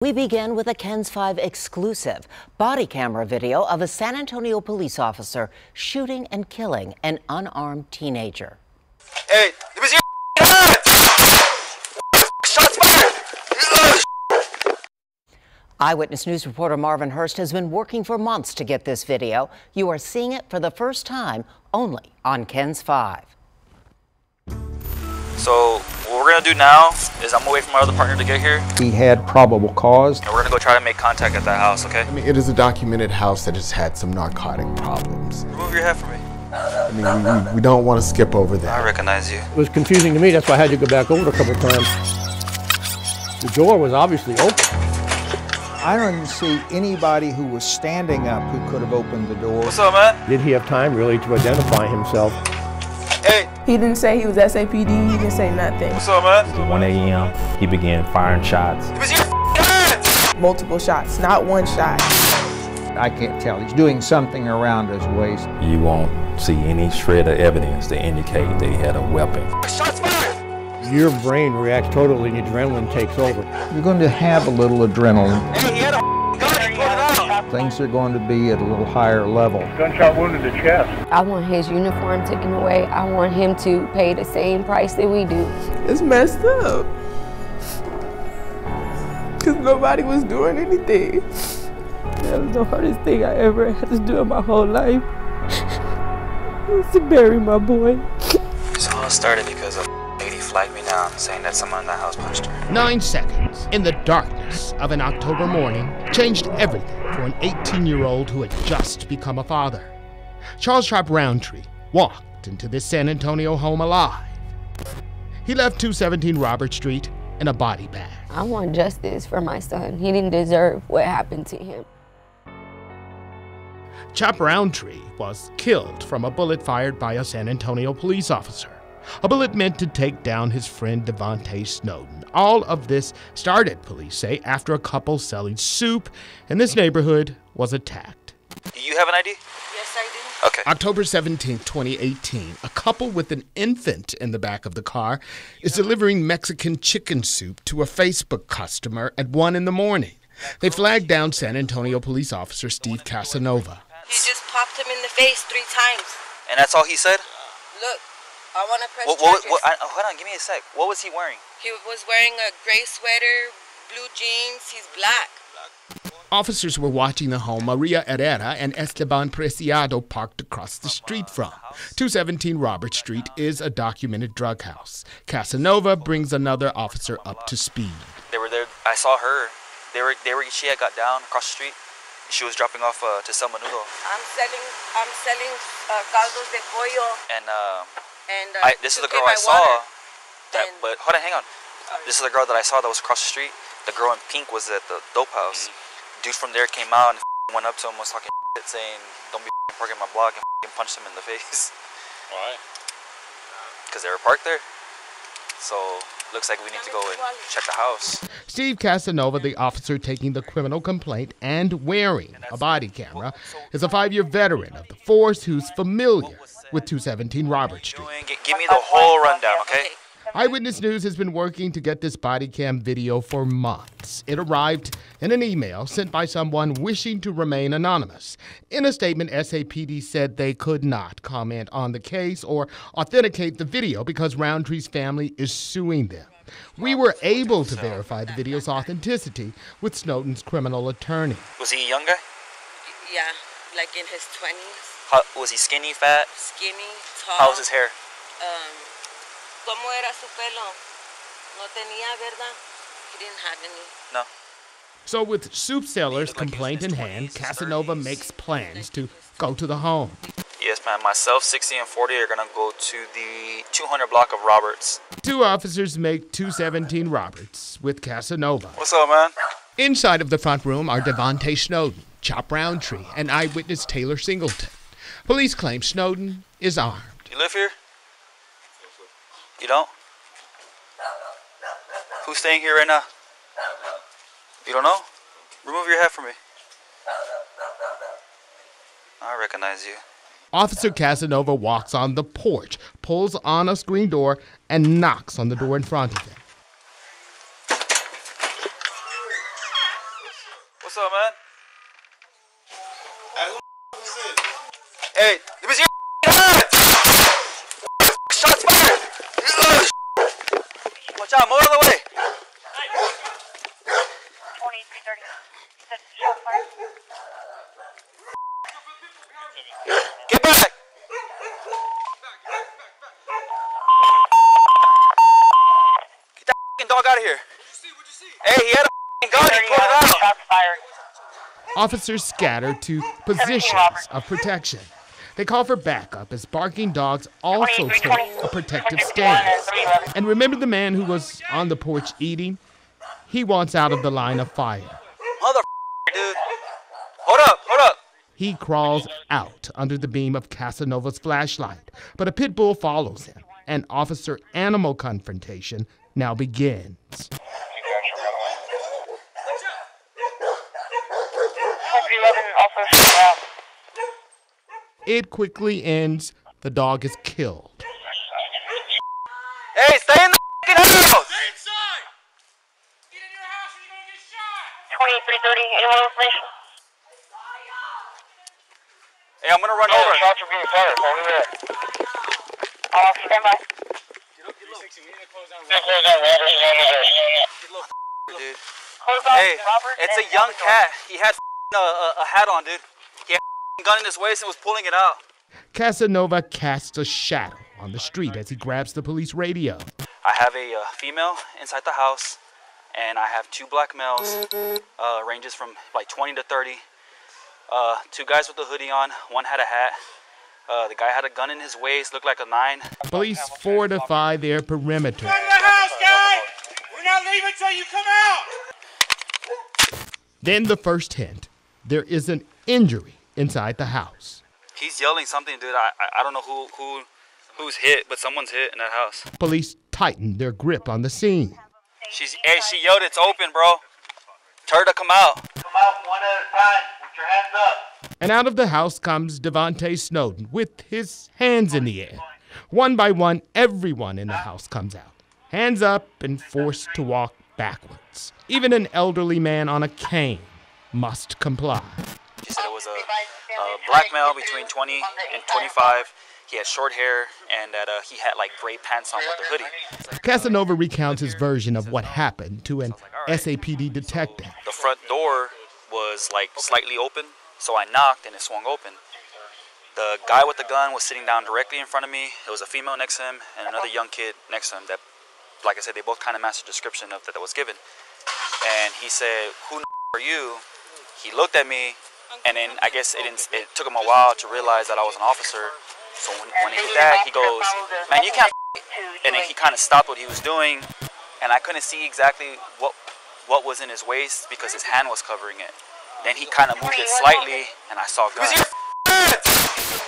We begin with a KENS 5 exclusive body camera video of a San Antonio police officer shooting and killing an unarmed teenager. Hey, let me see your hands! Shots fired! Eyewitness News reporter Marvin Hurst has been working for months to get this video. You are seeing it for the first time only on KENS 5. So what we're gonna do now is I'm gonna wait for my other partner to get here. He had probable cause. And we're gonna go try to make contact at that house, okay? I mean, it is a documented house that has had some narcotic problems. Remove your head from me. I mean, we don't want to skip over that. I recognize you. It was confusing to me, that's why I had to go back over it a couple of times. The door was obviously open. I don't even see anybody who was standing up who could have opened the door. What's up, man? Did he have time really to identify himself? Hey! He didn't say he was SAPD, he didn't say nothing. What's up, man? At 1 a.m., he began firing shots. Let me see your hands! Multiple shots, not one shot. I can't tell. He's doing something around his waist. You won't see any shred of evidence to indicate that he had a weapon. Shots fired! Your brain reacts totally and adrenaline takes over. You're going to have a little adrenaline. Hey, he had a gun, he pulled it out! Things are going to be at a little higher level. Gunshot wound in the chest. I want his uniform taken away. I want him to pay the same price that we do. It's messed up. Because nobody was doing anything. That was the hardest thing I ever had to do in my whole life. Was to bury my boy. So all started because a lady flagged me down saying that someone in that house punched her. 9 seconds in the darkness of an October morning changed everything for an 18-year-old who had just become a father. Charles Chop Roundtree walked into this San Antonio home alive. He left 217 Robert Street in a body bag. I want justice for my son. He didn't deserve what happened to him. Chop Roundtree was killed from a bullet fired by a San Antonio police officer. A bullet meant to take down his friend Devontae Snowden. All of this started, police say, after a couple selling soup in this neighborhood was attacked. Do you have an ID? Yes, I do. Okay. October 17, 2018, a couple with an infant in the back of the car is delivering Mexican chicken soup to a Facebook customer at 1 in the morning. They flagged down San Antonio police officer Steve Casanova. He just popped him in the face 3 times. And that's all he said? Look, I want to press Hold charges. on, give me a sec. What was he wearing? He was wearing a gray sweater, blue jeans, he's black. Officers were watching the home Maria Herrera and Esteban Preciado parked across the street from. 217 Robert Street is a documented drug house. Casanova brings another officer up to speed. They were there. I saw her. She had got down across the street. She was dropping off to sell menudo. I'm selling caldos de pollo. And this is the girl I saw. But hold on, hang on. This is the girl that I saw that was across the street. The girl in pink was at the dope house. Dude from there came out and went up to him, was talking shit, saying, "Don't be parking my block," and punched him in the face. Why? Because they were parked there. So looks like we need to go and check the house. Steve Casanova, the officer taking the criminal complaint and wearing a body camera, is a 5-year veteran of the force who's familiar with 217 Robert Street. Give me the whole rundown, okay? Eyewitness News has been working to get this body cam video for months. It arrived in an email sent by someone wishing to remain anonymous. In a statement, SAPD said they could not comment on the case or authenticate the video because Roundtree's family is suing them. We were able to verify the video's authenticity with Snowden's criminal attorney. Was he a young guy? Yeah, like in his 20s. Was he skinny, fat? Skinny, tall. How was his hair? ¿Cómo era su pelo? No tenía, ¿verdad? He didn't have any. No. So with soup seller's complaint in hand, Casanova makes plans to go to the home. Yes, man. Myself, 60 and 40 are going to go to the 200 block of Roberts. 2 officers make 217 Roberts with Casanova. What's up, man? Inside of the front room are Devontae Snowden, Chop Roundtree, and eyewitness Taylor Singleton. Police claim Snowden is armed. You live here? You don't? Who's staying here right now? You don't know? Remove your hat from me. I recognize you. Officer Casanova walks on the porch, pulls on a screen door, and knocks on the door in front of him. What's up, man? Hey, let me see your hands! Shots fired! Watch out, move out of the way! 2330. Shots fired. Get back! Get that f***ing dog out of here. Hey, he had a f***ing gun, he pulled it out. Shots fired. Officers scatter to positions of protection. They call for backup as barking dogs also take a protective stance. And remember the man who was on the porch eating? He wants out of the line of fire. Mother dude. Hold up. He crawls out under the beam of Casanova's flashlight, but a pit bull follows him. An officer-animal confrontation now begins. It quickly ends. The dog is killed. Hey, stay in the f***ing house! Stay inside! Get in your house or you're gonna get shot! 2330, anyone information? Hey, I'm gonna run over. Shots are being fired. Over there. Stand by. Dude. Hey, it's a young cat. He had a hat on, dude. He had a gun in his waist and was pulling it out. Casanova casts a shadow on the street as he grabs the police radio. I have a female inside the house, and I have 2 black males, ranges from like 20 to 30. 2 guys with a hoodie on, 1 had a hat. The guy had a gun in his waist, looked like a 9. Police fortify their perimeter. Come to the house, guys! We're not leaving till you come out! Then the first hint. There is an injury inside the house. He's yelling something, dude. I don't know who's hit, but someone's hit in that house. Police tighten their grip on the scene. She yelled, it's open, bro. Tell her to come out. Come out one at a time. Put your hands up. And out of the house comes Devontae Snowden with his hands in the air. One by one, everyone in the house comes out. Hands up and forced to walk backwards. Even an elderly man on a cane must comply. She said it was a black male between 20 and 25. He had short hair, and that he had like gray pants on with a hoodie. Casanova recounts his version of what happened to an SAPD detective. The front door was like slightly open, so I knocked and it swung open. The guy with the gun was sitting down directly in front of me. There was a female next to him and another young kid next to him that, like I said, they both kind of matched the description of that was given. And he said, "Who are you?" He looked at me, and then I guess it took him a while to realize that I was an officer. So when he did that, he goes, "Man, you can't." And then he kind of stopped what he was doing, and I couldn't see exactly what was in his waist because his hand was covering it. Then he kind of moved it slightly, and I saw gun.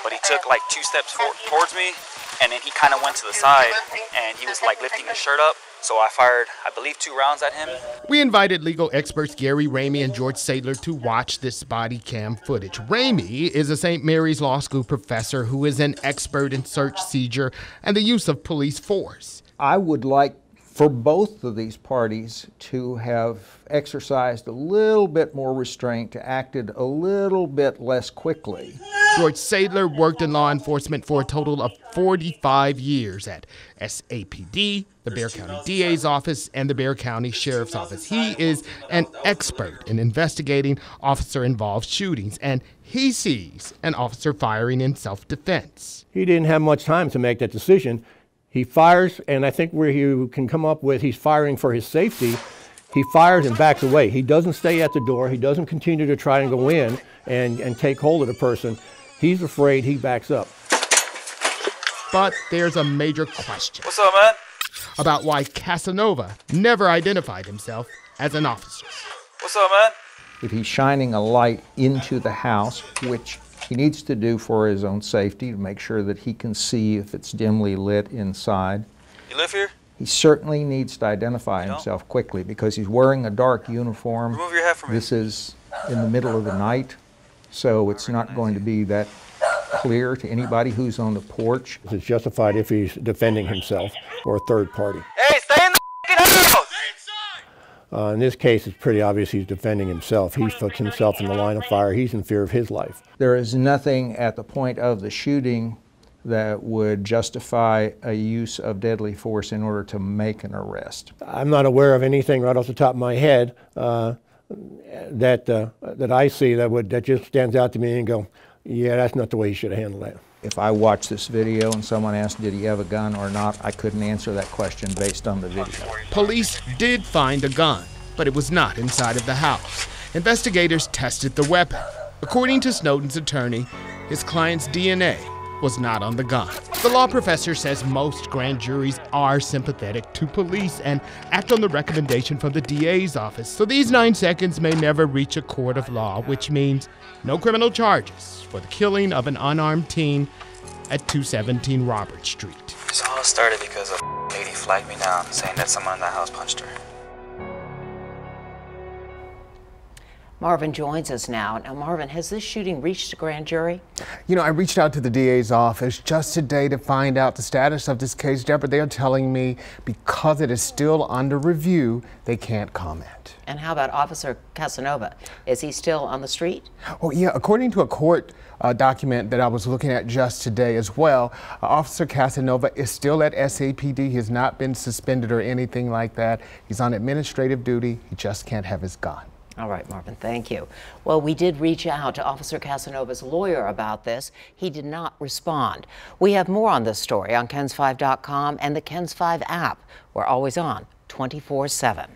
But he took like 2 steps towards me, and then he kind of went to the side, and he was like lifting his shirt up. So I fired, I believe, 2 rounds at him. We invited legal experts Gary Ramey and George Sadler to watch this body cam footage. Ramey is a St. Mary's Law School professor who is an expert in search, seizure, and the use of police force. I would like for both of these parties to have exercised a little bit more restraint, to acted a little bit less quickly. George Sadler worked in law enforcement for a total of 45 years at SAPD, the Bexar County DA's office, and the Bexar County Sheriff's Office. He is an expert in investigating officer-involved shootings, and he sees an officer firing in self-defense. He didn't have much time to make that decision. He fires, and I think where you can come up with he's firing for his safety, he fires and backs away. He doesn't stay at the door. He doesn't continue to try and go in and take hold of the person. He's afraid, he backs up. But there's a major question. What's up, man? About why Casanova never identified himself as an officer. What's up, man? If he's shining a light into the house, which he needs to do for his own safety, to make sure that he can see if it's dimly lit inside. You live here? He certainly needs to identify himself quickly because he's wearing a dark uniform. Remove your hat from me. This is in the middle of the night, so it's not going to be that clear to anybody who's on the porch. It's justified if he's defending himself or a third party. Hey, stay in the f***ing house! In this case, it's pretty obvious he's defending himself. He puts himself in the line of fire. He's in fear of his life. There is nothing at the point of the shooting that would justify a use of deadly force in order to make an arrest. I'm not aware of anything right off the top of my head that I see that just stands out to me and go, yeah, that's not the way he should have handled that. If I watched this video and someone asked, did he have a gun or not, I couldn't answer that question based on the video. Police did find a gun, but it was not inside of the house. Investigators tested the weapon. According to Snowden's attorney, his client's DNA was not on the gun. The law professor says most grand juries are sympathetic to police and act on the recommendation from the DA's office. So these 9 seconds may never reach a court of law, which means no criminal charges for the killing of an unarmed teen at 217 Robert Street. This all started because a lady flagged me down saying that someone in the house punched her. Marvin joins us now. Now, Marvin, has this shooting reached a grand jury? You know, I reached out to the DA's office just today to find out the status of this case. Deborah, they are telling me because it is still under review, they can't comment. And how about Officer Casanova? Is he still on the street? Oh, yeah. According to a court document that I was looking at just today as well, Officer Casanova is still at SAPD. He has not been suspended or anything like that. He's on administrative duty. He just can't have his gun. All right, Marvin, thank you. Well, we did reach out to Officer Casanova's lawyer about this. He did not respond. We have more on this story on KENS5.com and the KENS5 app. We're always on 24/7.